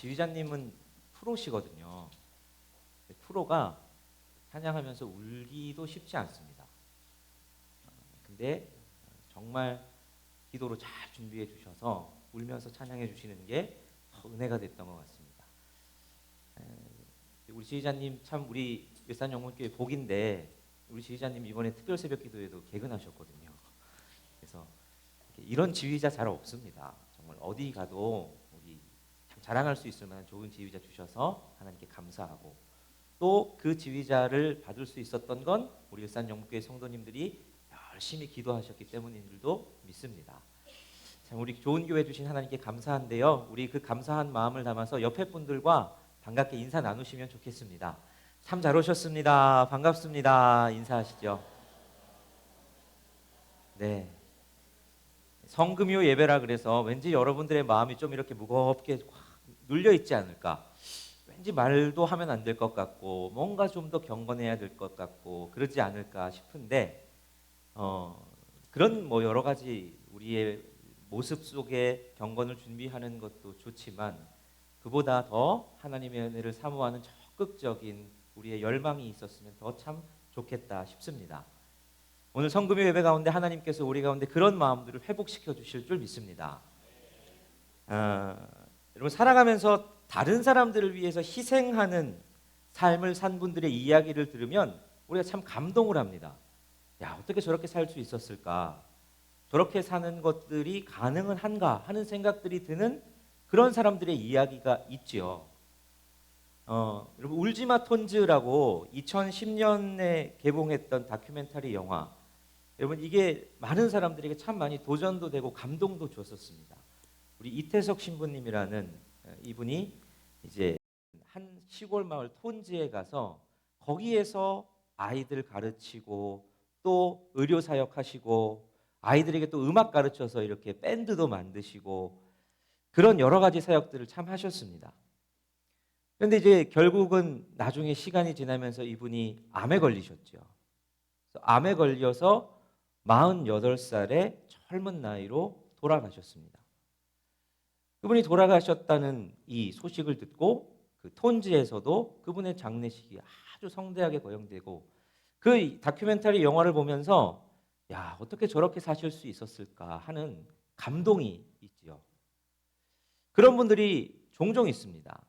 지휘자님은 프로시거든요. 프로가 찬양하면서 울기도 쉽지 않습니다. 근데 정말 기도로 잘 준비해 주셔서 울면서 찬양해 주시는 게 은혜가 됐던 것 같습니다. 우리 지휘자님 참 우리 일산영문교회 복인데 우리 지휘자님 이번에 특별 새벽 기도에도 개근하셨거든요. 그래서 이런 지휘자 잘 없습니다. 정말 어디 가도 우리 참 자랑할 수 있을 만한 좋은 지휘자 주셔서 하나님께 감사하고 또 그 지휘자를 받을 수 있었던 건 우리 일산영문교회 성도님들이 열심히 기도하셨기 때문인 줄도 믿습니다. 참 우리 좋은 교회 주신 하나님께 감사한데요. 우리 그 감사한 마음을 담아서 옆에 분들과 반갑게 인사 나누시면 좋겠습니다. 참 잘 오셨습니다. 반갑습니다. 인사하시죠. 네. 성금요 예배라 그래서 왠지 여러분들의 마음이 좀 이렇게 무겁게 눌려 있지 않을까. 왠지 말도 하면 안 될 것 같고 뭔가 좀 더 경건해야 될 것 같고 그러지 않을까 싶은데 그런 여러 가지 우리의 모습 속에 경건을 준비하는 것도 좋지만 그보다 더 하나님의 은혜를 사모하는 적극적인 우리의 열망이 있었으면 더 참 좋겠다 싶습니다. 오늘 성금요 예배 가운데 하나님께서 우리 가운데 그런 마음들을 회복시켜 주실 줄 믿습니다. 여러분 살아가면서 다른 사람들을 위해서 희생하는 삶을 산 분들의 이야기를 들으면 우리가 참 감동을 합니다. 야, 어떻게 저렇게 살 수 있었을까? 저렇게 사는 것들이 가능은 한가 하는 생각들이 드는 그런 사람들의 이야기가 있지요. 여러분 울지마 톤즈라고 2010년에 개봉했던 다큐멘터리 영화. 여러분 이게 많은 사람들에게 참 많이 도전도 되고 감동도 줬었습니다. 우리 이태석 신부님이라는 이분이 이제 한 시골 마을 톤즈에 가서 거기에서 아이들 가르치고 또 의료 사역하시고 아이들에게 또 음악 가르쳐서 이렇게 밴드도 만드시고 그런 여러 가지 사역들을 참 하셨습니다. 그런데 이제 결국은 나중에 시간이 지나면서 이분이 암에 걸리셨죠. 암에 걸려서 48살의 젊은 나이로 돌아가셨습니다. 그분이 돌아가셨다는 이 소식을 듣고 그 톤즈에서도 그분의 장례식이 아주 성대하게 거행되고 그 다큐멘터리 영화를 보면서 야, 어떻게 저렇게 사실 수 있었을까 하는 감동이 있지요. 그런 분들이 종종 있습니다.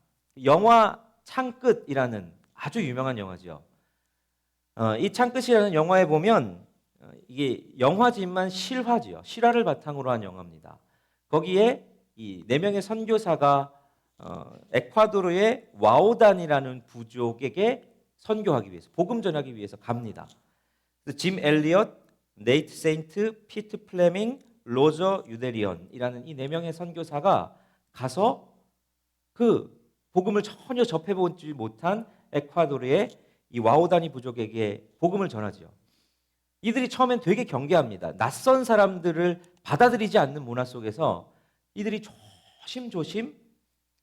영화 창끝이라는 아주 유명한 영화죠. 이 창끝이라는 영화에 보면 이게 영화지만 실화지요. 실화를 바탕으로 한 영화입니다. 거기에 이 네 명의 선교사가 에콰도르의 와오단이라는 부족에게 선교하기 위해서 복음 전하기 위해서 갑니다. 짐 엘리엇, 네이트 세인트, 피트 플레밍, 로저 유데리언이라는 이 네 명의 선교사가 가서 그 복음을 전혀 접해보지 못한 에콰도르의 이 와오다니 부족에게 복음을 전하죠. 이들이 처음엔 되게 경계합니다. 낯선 사람들을 받아들이지 않는 문화 속에서 이들이 조심조심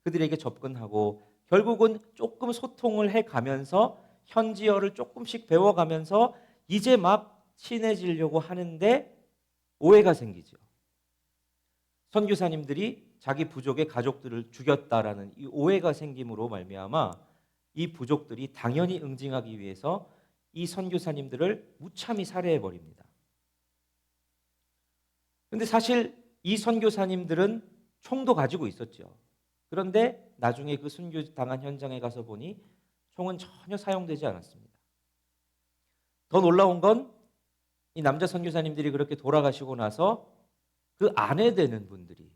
그들에게 접근하고 결국은 조금 소통을 해가면서 현지어를 조금씩 배워가면서 이제 막 친해지려고 하는데 오해가 생기죠. 선교사님들이 자기 부족의 가족들을 죽였다라는 이 오해가 생김으로 말미암아 이 부족들이 당연히 응징하기 위해서 이 선교사님들을 무참히 살해해 버립니다. 그런데 사실 이 선교사님들은 총도 가지고 있었죠. 그런데 나중에 그 순교당한 현장에 가서 보니 총은 전혀 사용되지 않았습니다. 더 놀라운 건 이 남자 선교사님들이 그렇게 돌아가시고 나서 그 아내 되는 분들이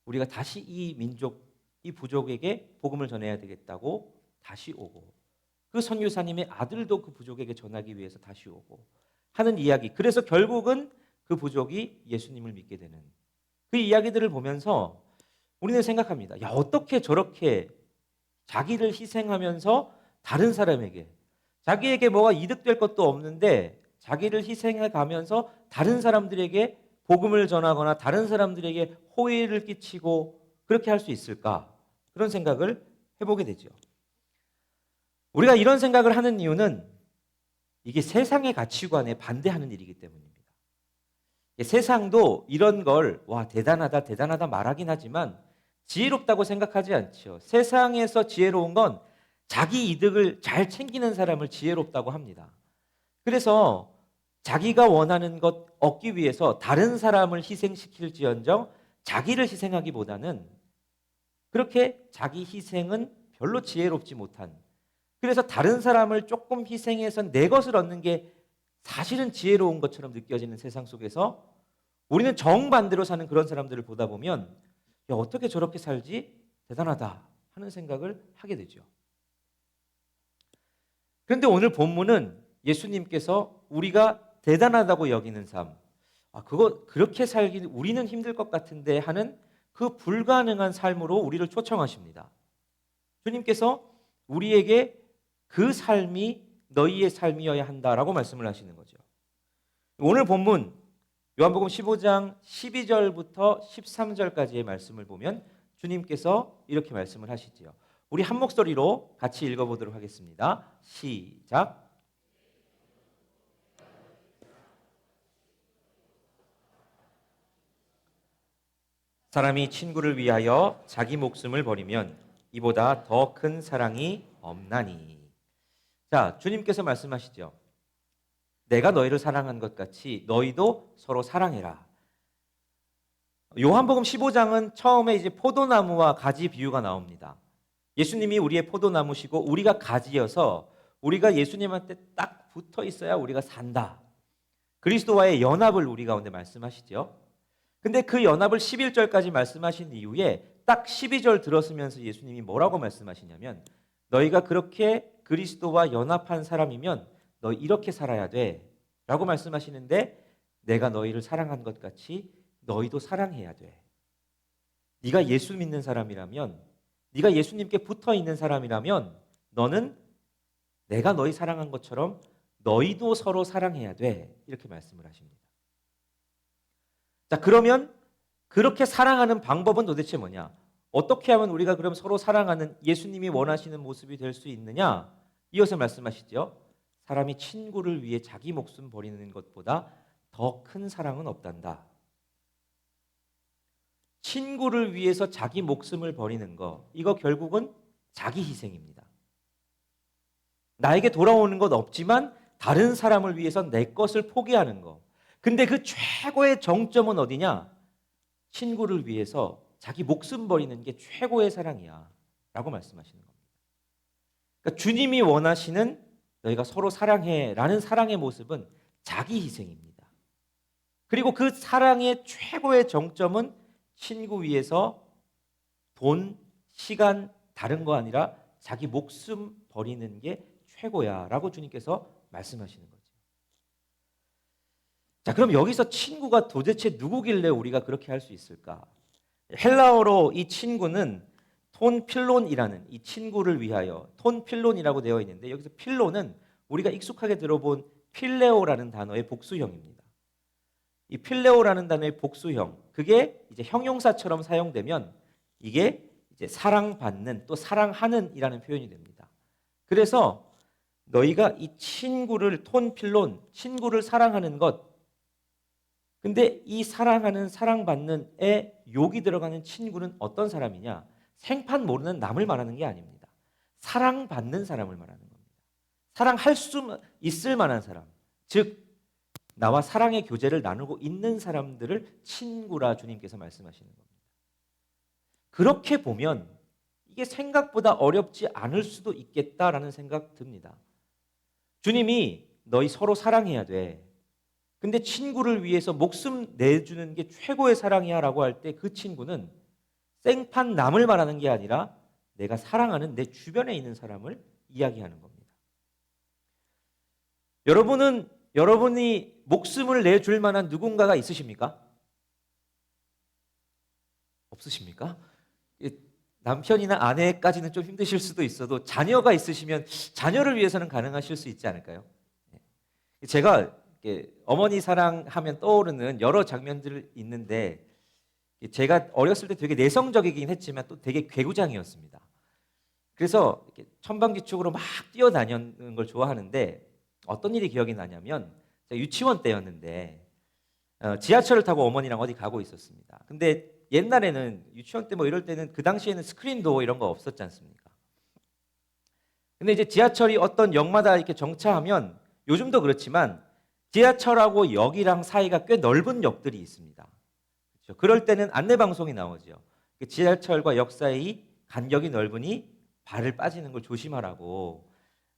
우리가 다시 이 민족, 이 부족에게 복음을 전해야 되겠다고 다시 오고 그 선교사님의 아들도 그 부족에게 전하기 위해서 다시 오고 하는 이야기. 그래서 결국은 그 부족이 예수님을 믿게 되는 그 이야기들을 보면서 우리는 생각합니다. 야, 어떻게 저렇게 자기를 희생하면서 다른 사람에게 자기에게 뭐가 이득될 것도 없는데 자기를 희생해 가면서 다른 사람들에게 복음을 전하거나 다른 사람들에게 호의를 끼치고 그렇게 할 수 있을까? 그런 생각을 해보게 되죠. 우리가 이런 생각을 하는 이유는 이게 세상의 가치관에 반대하는 일이기 때문입니다. 세상도 이런 걸 와 대단하다 대단하다 말하긴 하지만 지혜롭다고 생각하지 않죠. 세상에서 지혜로운 건 자기 이득을 잘 챙기는 사람을 지혜롭다고 합니다. 그래서 자기가 원하는 것 얻기 위해서 다른 사람을 희생시킬지언정 자기를 희생하기보다는 그렇게 자기 희생은 별로 지혜롭지 못한, 그래서 다른 사람을 조금 희생해서 내 것을 얻는 게 사실은 지혜로운 것처럼 느껴지는 세상 속에서 우리는 정반대로 사는 그런 사람들을 보다 보면 야, 어떻게 저렇게 살지? 대단하다 하는 생각을 하게 되죠. 그런데 오늘 본문은 예수님께서 우리가 대단하다고 여기는 삶, 그거 그렇게 살기 우리는 힘들 것 같은데 하는 그 불가능한 삶으로 우리를 초청하십니다. 주님께서 우리에게 그 삶이 너희의 삶이어야 한다라고 말씀을 하시는 거죠. 오늘 본문 요한복음 15장 12절부터 13절까지의 말씀을 보면 주님께서 이렇게 말씀을 하시지요. 우리 한 목소리로 같이 읽어보도록 하겠습니다. 시작. 사람이 친구를 위하여 자기 목숨을 버리면 이보다 더 큰 사랑이 없나니. 자, 주님께서 말씀하시죠. 내가 너희를 사랑한 것 같이 너희도 서로 사랑해라. 요한복음 15장은 처음에 이제 포도나무와 가지 비유가 나옵니다. 예수님이 우리의 포도나무시고 우리가 가지여서 우리가 예수님한테 딱 붙어 있어야 우리가 산다. 그리스도와의 연합을 우리 가운데 말씀하시죠. 근데 그 연합을 11절까지 말씀하신 이후에 딱 12절 들었으면서 예수님이 뭐라고 말씀하시냐면 너희가 그렇게 그리스도와 연합한 사람이면 너희 이렇게 살아야 돼 라고 말씀하시는데 내가 너희를 사랑한 것 같이 너희도 사랑해야 돼. 네가 예수 믿는 사람이라면, 네가 예수님께 붙어 있는 사람이라면 너는 내가 너희 사랑한 것처럼 너희도 서로 사랑해야 돼. 이렇게 말씀을 하십니다. 자, 그러면 그렇게 사랑하는 방법은 도대체 뭐냐? 어떻게 하면 우리가 그럼 서로 사랑하는 예수님이 원하시는 모습이 될 수 있느냐? 이어서 말씀하시죠. 사람이 친구를 위해 자기 목숨 버리는 것보다 더 큰 사랑은 없단다. 친구를 위해서 자기 목숨을 버리는 거, 이거 결국은 자기 희생입니다. 나에게 돌아오는 것 없지만 다른 사람을 위해서 내 것을 포기하는 거. 근데 그 최고의 정점은 어디냐? 친구를 위해서 자기 목숨 버리는 게 최고의 사랑이야 라고 말씀하시는 겁니다. 그러니까 주님이 원하시는 너희가 서로 사랑해 라는 사랑의 모습은 자기 희생입니다. 그리고 그 사랑의 최고의 정점은 친구 위해서 돈, 시간, 다른 거 아니라 자기 목숨 버리는 게 최고야 라고 주님께서 말씀하시는 거죠. 자, 그럼 여기서 친구가 도대체 누구길래 우리가 그렇게 할 수 있을까? 헬라어로 이 친구는 톤 필론이라는, 이 친구를 위하여 톤 필론이라고 되어 있는데 여기서 필론은 우리가 익숙하게 들어본 필레오라는 단어의 복수형입니다. 이 필레오라는 단어의 복수형, 그게 이제 형용사처럼 사용되면 이게 이제 사랑받는, 또 사랑하는 이라는 표현이 됩니다. 그래서 너희가 이 친구를, 톤 필론, 친구를 사랑하는 것, 근데 이 사랑하는, 사랑받는에 욕이 들어가는 친구는 어떤 사람이냐? 생판 모르는 남을 말하는 게 아닙니다. 사랑받는 사람을 말하는 겁니다. 사랑할 수 있을 만한 사람, 즉 나와 사랑의 교제를 나누고 있는 사람들을 친구라 주님께서 말씀하시는 겁니다. 그렇게 보면 이게 생각보다 어렵지 않을 수도 있겠다라는 생각 듭니다. 주님이 너희 서로 사랑해야 돼. 근데 친구를 위해서 목숨 내주는 게 최고의 사랑이야 라고 할 때 그 친구는 생판 남을 말하는 게 아니라 내가 사랑하는 내 주변에 있는 사람을 이야기하는 겁니다. 여러분이 목숨을 내줄 만한 누군가가 있으십니까? 없으십니까? 남편이나 아내까지는 좀 힘드실 수도 있어도 자녀가 있으시면 자녀를 위해서는 가능하실 수 있지 않을까요? 제가 어머니 사랑하면 떠오르는 여러 장면들이 있는데 제가 어렸을 때 되게 내성적이긴 했지만 또 되게 괴구장이었습니다. 그래서 천방지축으로 막 뛰어다니는 걸 좋아하는데 어떤 일이 기억이 나냐면 제가 유치원 때였는데 지하철을 타고 어머니랑 어디 가고 있었습니다. 근데 옛날에는 유치원 때 뭐 이럴 때는 그 당시에는 스크린도 이런 거 없었지 않습니까? 근데 이제 지하철이 어떤 역마다 이렇게 정차하면 요즘도 그렇지만 지하철하고 역이랑 사이가 꽤 넓은 역들이 있습니다. 그렇죠? 그럴 때는 안내 방송이 나오죠. 지하철과 역 사이 간격이 넓으니 발을 빠지는 걸 조심하라고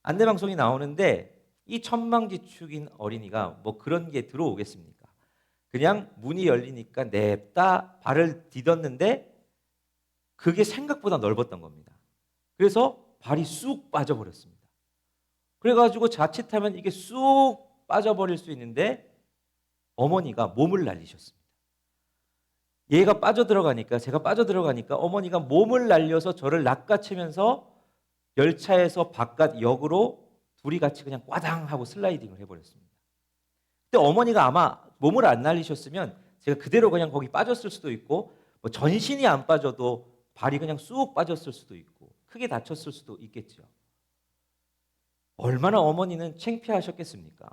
안내 방송이 나오는데 이 천방지축인 어린이가 뭐 그런 게 들어오겠습니까? 그냥 문이 열리니까 냅다 발을 디뎠는데 그게 생각보다 넓었던 겁니다. 그래서 발이 쑥 빠져버렸습니다. 그래가지고 자칫하면 이게 쑥 빠져버릴 수 있는데 어머니가 몸을 날리셨습니다. 얘가 빠져들어가니까 제가 빠져들어가니까 어머니가 몸을 날려서 저를 낚아채면서 열차에서 바깥 역으로 둘이 같이 그냥 꽈당 하고 슬라이딩을 해버렸습니다. 근데 어머니가 아마 몸을 안 날리셨으면 제가 그대로 그냥 거기 빠졌을 수도 있고 뭐 전신이 안 빠져도 발이 그냥 쑥 빠졌을 수도 있고 크게 다쳤을 수도 있겠죠. 얼마나 어머니는 창피하셨겠습니까?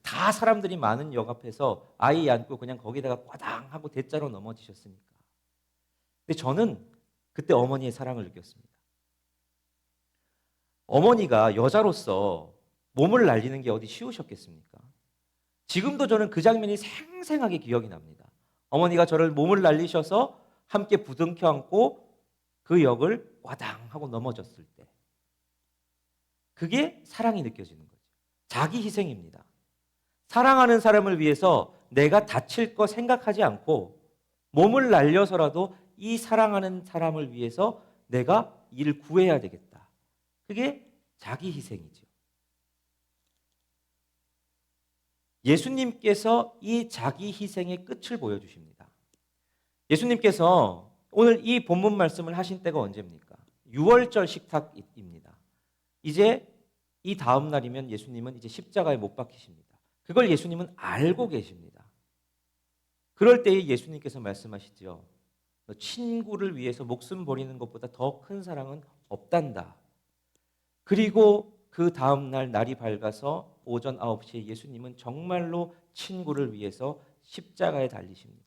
다 사람들이 많은 역 앞에서 아이 안고 그냥 거기다가 꽈당 하고 대자로 넘어지셨으니까. 근데 저는 그때 어머니의 사랑을 느꼈습니다. 어머니가 여자로서 몸을 날리는 게 어디 쉬우셨겠습니까? 지금도 저는 그 장면이 생생하게 기억이 납니다. 어머니가 저를 몸을 날리셔서 함께 부둥켜 안고 그 역을 와당 하고 넘어졌을 때 그게 사랑이 느껴지는 거죠. 자기 희생입니다. 사랑하는 사람을 위해서 내가 다칠 거 생각하지 않고 몸을 날려서라도 이 사랑하는 사람을 위해서 내가 이를 구해야 되겠다. 그게 자기 희생이죠. 예수님께서 이 자기 희생의 끝을 보여주십니다. 예수님께서 오늘 이 본문 말씀을 하신 때가 언제입니까? 6월절 식탁입니다. 이제 이 다음 날이면 예수님은 이제 십자가에 못 박히십니다. 그걸 예수님은 알고 계십니다. 그럴 때에 예수님께서 말씀하시죠. 너 친구를 위해서 목숨 버리는 것보다 더 큰 사랑은 없단다. 그리고 그 다음 날 날이 밝아서 오전 9시에 예수님은 정말로 친구를 위해서 십자가에 달리십니다.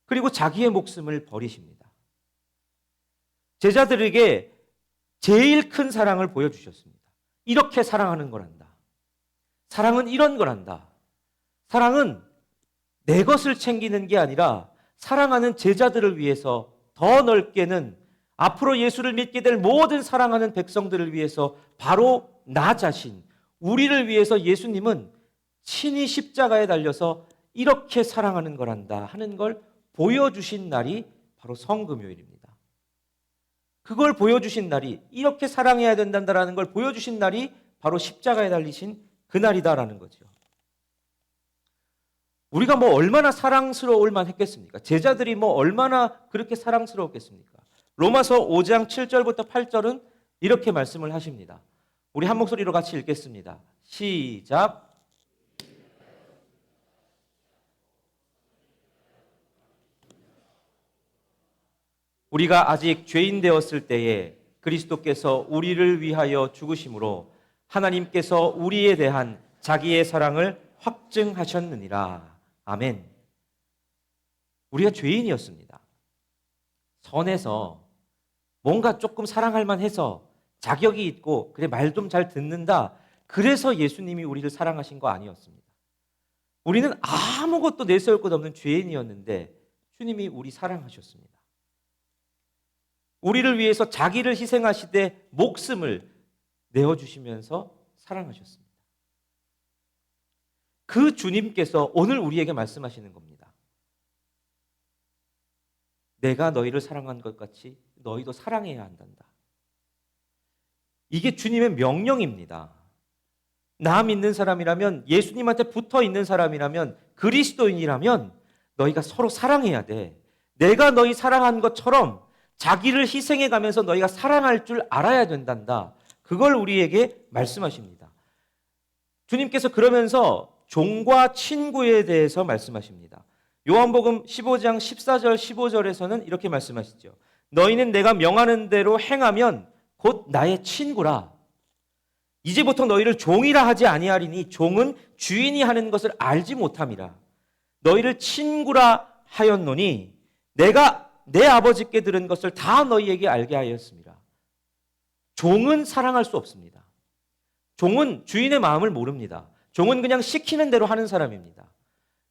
그리고 자기의 목숨을 버리십니다. 제자들에게 제일 큰 사랑을 보여주셨습니다. 이렇게 사랑하는 거란다. 사랑은 이런 거란다. 사랑은 내 것을 챙기는 게 아니라 사랑하는 제자들을 위해서 더 넓게는 앞으로 예수를 믿게 될 모든 사랑하는 백성들을 위해서 바로 나 자신, 우리를 위해서 예수님은 친히 십자가에 달려서 이렇게 사랑하는 거란다 하는 걸 보여주신 날이 바로 성금요일입니다. 그걸 보여주신 날이 이렇게 사랑해야 된다는 걸 보여주신 날이 바로 십자가에 달리신 그날이다라는 거죠. 우리가 뭐 얼마나 사랑스러울 만했겠습니까? 제자들이 뭐 얼마나 그렇게 사랑스러웠겠습니까? 로마서 5장 7절부터 8절은 이렇게 말씀을 하십니다. 우리 한 목소리로 같이 읽겠습니다. 시작. 우리가 아직 죄인 되었을 때에 그리스도께서 우리를 위하여 죽으심으로 하나님께서 우리에 대한 자기의 사랑을 확증하셨느니라. 아멘. 우리가 죄인이었습니다. 선해서 뭔가 조금 사랑할 만해서 자격이 있고 그래 말 좀 잘 듣는다. 그래서 예수님이 우리를 사랑하신 거 아니었습니다. 우리는 아무것도 내세울 것 없는 죄인이었는데 주님이 우리 사랑하셨습니다. 우리를 위해서 자기를 희생하시되 목숨을 내어주시면서 사랑하셨습니다. 그 주님께서 오늘 우리에게 말씀하시는 겁니다. 내가 너희를 사랑한 것 같이 너희도 사랑해야 한단다. 이게 주님의 명령입니다. 나 믿는 사람이라면, 예수님한테 붙어 있는 사람이라면, 그리스도인이라면 너희가 서로 사랑해야 돼. 내가 너희 사랑한 것처럼 자기를 희생해 가면서 너희가 사랑할 줄 알아야 된단다. 그걸 우리에게 말씀하십니다. 주님께서 그러면서 종과 친구에 대해서 말씀하십니다. 요한복음 15장 14절 15절에서는 이렇게 말씀하시죠. 너희는 내가 명하는 대로 행하면 곧 나의 친구라. 이제부터 너희를 종이라 하지 아니하리니 종은 주인이 하는 것을 알지 못함이라. 너희를 친구라 하였노니 내가 내 아버지께 들은 것을 다 너희에게 알게 하였습니다. 종은 사랑할 수 없습니다. 종은 주인의 마음을 모릅니다. 종은 그냥 시키는 대로 하는 사람입니다.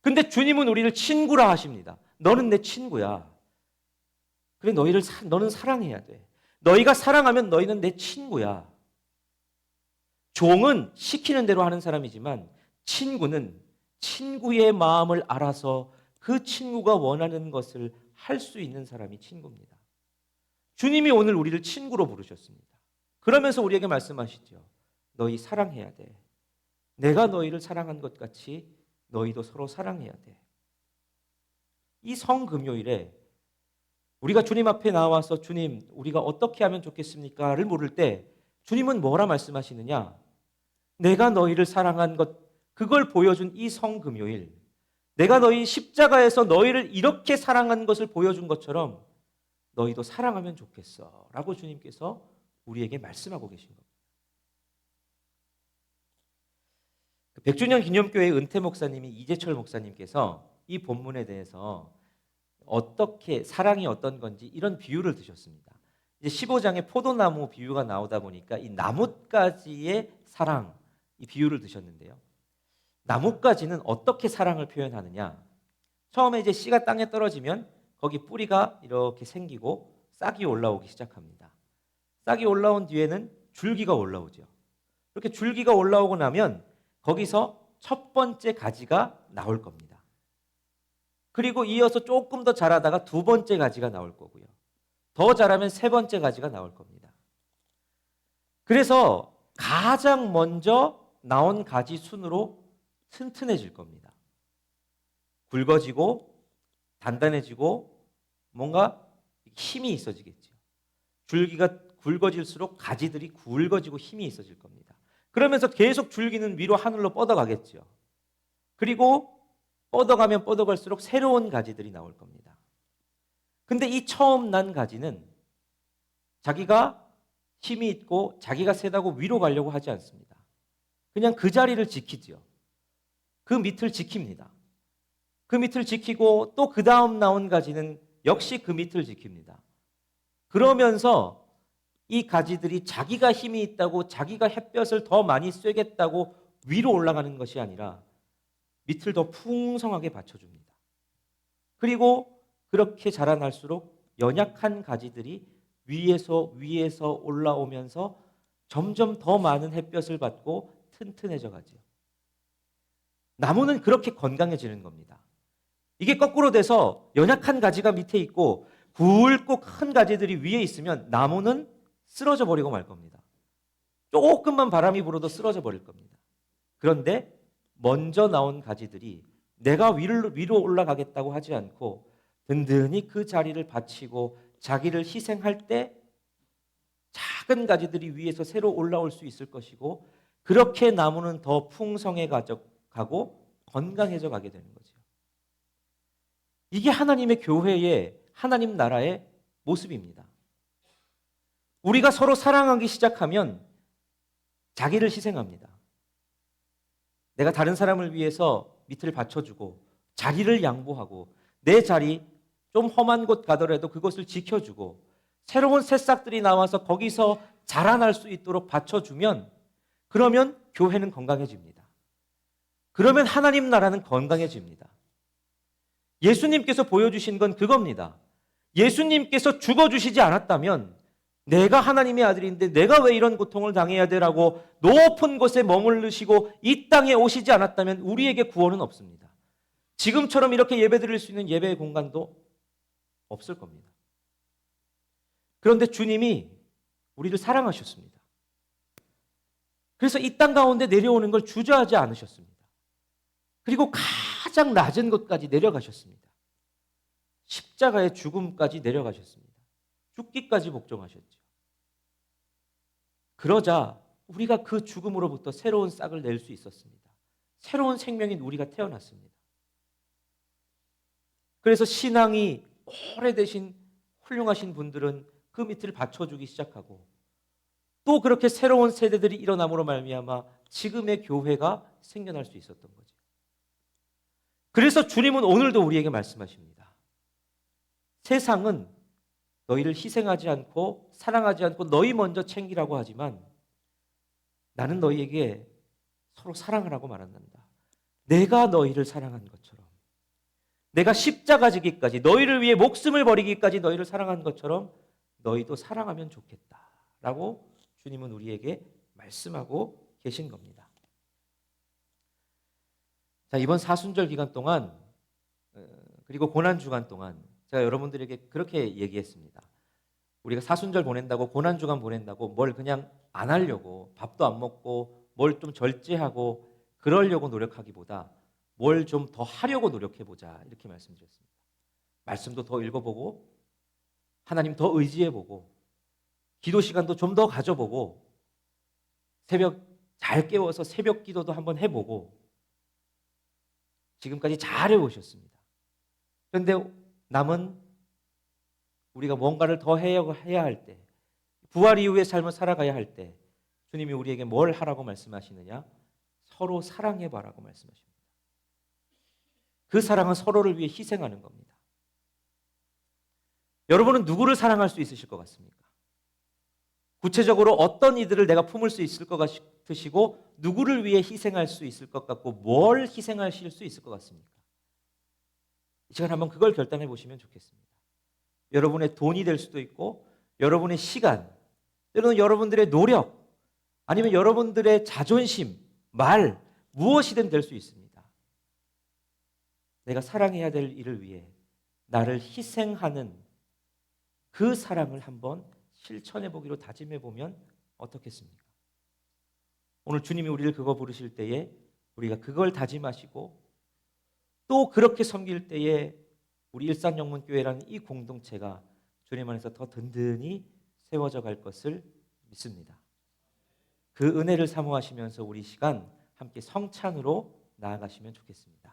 근데 주님은 우리를 친구라 하십니다. 너는 내 친구야. 그래, 너는 사랑해야 돼. 너희가 사랑하면 너희는 내 친구야. 종은 시키는 대로 하는 사람이지만 친구는 친구의 마음을 알아서 그 친구가 원하는 것을 할 수 있는 사람이 친구입니다. 주님이 오늘 우리를 친구로 부르셨습니다. 그러면서 우리에게 말씀하시죠. 너희 사랑해야 돼. 내가 너희를 사랑한 것 같이 너희도 서로 사랑해야 돼. 이 성금요일에 우리가 주님 앞에 나와서 주님, 우리가 어떻게 하면 좋겠습니까?를 물을 때 주님은 뭐라 말씀하시느냐? 내가 너희를 사랑한 것, 그걸 보여준 이 성금요일, 내가 너희 십자가에서 너희를 이렇게 사랑한 것을 보여준 것처럼 너희도 사랑하면 좋겠어 라고 주님께서 우리에게 말씀하고 계신 겁니다. 100주년 기념교회 은퇴 목사님이 이재철 목사님께서 이 본문에 대해서 어떻게 사랑이 어떤 건지 이런 비유를 드셨습니다. 이제 15장에 포도나무 비유가 나오다 보니까 이 나뭇가지의 사랑, 이 비유를 드셨는데요. 나뭇가지는 어떻게 사랑을 표현하느냐? 처음에 이제 씨가 땅에 떨어지면 거기 뿌리가 이렇게 생기고 싹이 올라오기 시작합니다. 싹이 올라온 뒤에는 줄기가 올라오죠. 이렇게 줄기가 올라오고 나면 거기서 첫 번째 가지가 나올 겁니다. 그리고 이어서 조금 더 자라다가 두 번째 가지가 나올 거고요. 더 자라면 세 번째 가지가 나올 겁니다. 그래서 가장 먼저 나온 가지 순으로 튼튼해질 겁니다. 굵어지고 단단해지고 뭔가 힘이 있어지겠죠. 줄기가 굵어질수록 가지들이 굵어지고 힘이 있어질 겁니다. 그러면서 계속 줄기는 위로 하늘로 뻗어가겠죠. 그리고 뻗어가면 뻗어갈수록 새로운 가지들이 나올 겁니다. 근데 이 처음 난 가지는 자기가 힘이 있고 자기가 세다고 위로 가려고 하지 않습니다. 그냥 그 자리를 지키지요. 그 밑을 지킵니다. 그 밑을 지키고 또 그 다음 나온 가지는 역시 그 밑을 지킵니다. 그러면서 이 가지들이 자기가 힘이 있다고 자기가 햇볕을 더 많이 쐬겠다고 위로 올라가는 것이 아니라 밑을 더 풍성하게 받쳐줍니다. 그리고 그렇게 자라날수록 연약한 가지들이 위에서 올라오면서 점점 더 많은 햇볕을 받고 튼튼해져 가죠. 나무는 그렇게 건강해지는 겁니다. 이게 거꾸로 돼서 연약한 가지가 밑에 있고 굵고 큰 가지들이 위에 있으면 나무는 쓰러져 버리고 말 겁니다. 조금만 바람이 불어도 쓰러져 버릴 겁니다. 그런데 먼저 나온 가지들이 내가 위로 올라가겠다고 하지 않고 든든히 그 자리를 바치고 자기를 희생할 때 작은 가지들이 위에서 새로 올라올 수 있을 것이고 그렇게 나무는 더 풍성해 가고 건강해져 가게 되는 거죠. 이게 하나님의 교회의 하나님 나라의 모습입니다. 우리가 서로 사랑하기 시작하면 자기를 희생합니다. 내가 다른 사람을 위해서 밑을 받쳐주고 자리를 양보하고 내 자리 좀 험한 곳 가더라도 그것을 지켜주고 새로운 새싹들이 나와서 거기서 자라날 수 있도록 받쳐주면 그러면 교회는 건강해집니다. 그러면 하나님 나라는 건강해집니다. 예수님께서 보여주신 건 그겁니다. 예수님께서 죽어주시지 않았다면 내가 하나님의 아들인데 내가 왜 이런 고통을 당해야 되라고 높은 곳에 머무르시고 이 땅에 오시지 않았다면 우리에게 구원은 없습니다. 지금처럼 이렇게 예배드릴 수 있는 예배의 공간도 없을 겁니다. 그런데 주님이 우리를 사랑하셨습니다. 그래서 이 땅 가운데 내려오는 걸 주저하지 않으셨습니다. 그리고 가장 낮은 곳까지 내려가셨습니다. 십자가의 죽음까지 내려가셨습니다. 죽기까지 복종하셨죠. 그러자 우리가 그 죽음으로부터 새로운 싹을 낼 수 있었습니다. 새로운 생명인 우리가 태어났습니다. 그래서 신앙이 오래되신 훌륭하신 분들은 그 밑을 받쳐주기 시작하고 또 그렇게 새로운 세대들이 일어남으로 말미암아 지금의 교회가 생겨날 수 있었던 거죠. 그래서 주님은 오늘도 우리에게 말씀하십니다. 세상은 너희를 희생하지 않고 사랑하지 않고 너희 먼저 챙기라고 하지만 나는 너희에게 서로 사랑을 하고 말한단다. 내가 너희를 사랑한 것처럼, 내가 십자가 지기까지 너희를 위해 목숨을 버리기까지 너희를 사랑한 것처럼 너희도 사랑하면 좋겠다라고 주님은 우리에게 말씀하고 계신 겁니다. 자, 이번 사순절 기간 동안 그리고 고난 주간 동안 제가 여러분들에게 그렇게 얘기했습니다. 우리가 사순절 보낸다고 고난 주간 보낸다고 뭘 그냥 안 하려고 밥도 안 먹고 뭘 좀 절제하고 그러려고 노력하기보다 뭘 좀 더 하려고 노력해보자 이렇게 말씀드렸습니다. 말씀도 더 읽어보고 하나님 더 의지해보고 기도 시간도 좀 더 가져보고 새벽 잘 깨워서 새벽 기도도 한번 해보고 지금까지 잘 해오셨습니다. 그런데 남은 우리가 뭔가를 더 해야 할 때, 부활 이후의 삶을 살아가야 할 때 주님이 우리에게 뭘 하라고 말씀하시느냐? 서로 사랑해봐라고 말씀하십니다. 그 사랑은 서로를 위해 희생하는 겁니다. 여러분은 누구를 사랑할 수 있으실 것 같습니까? 구체적으로 어떤 이들을 내가 품을 수 있을 것 같으시고 누구를 위해 희생할 수 있을 것 같고 뭘 희생하실 수 있을 것 같습니까? 이 시간 한번 그걸 결단해 보시면 좋겠습니다. 여러분의 돈이 될 수도 있고 여러분의 시간, 때로는 여러분들의 노력, 아니면 여러분들의 자존심, 말, 무엇이든 될 수 있습니다. 내가 사랑해야 될 일을 위해 나를 희생하는 그 사랑을 한번 실천해 보기로 다짐해 보면 어떻겠습니까? 오늘 주님이 우리를 그거 부르실 때에 우리가 그걸 다짐하시고 또 그렇게 섬길 때에 우리 일산영문교회라는 이 공동체가 주님 안에서 더 든든히 세워져 갈 것을 믿습니다. 그 은혜를 사모하시면서 우리 시간 함께 성찬으로 나아가시면 좋겠습니다.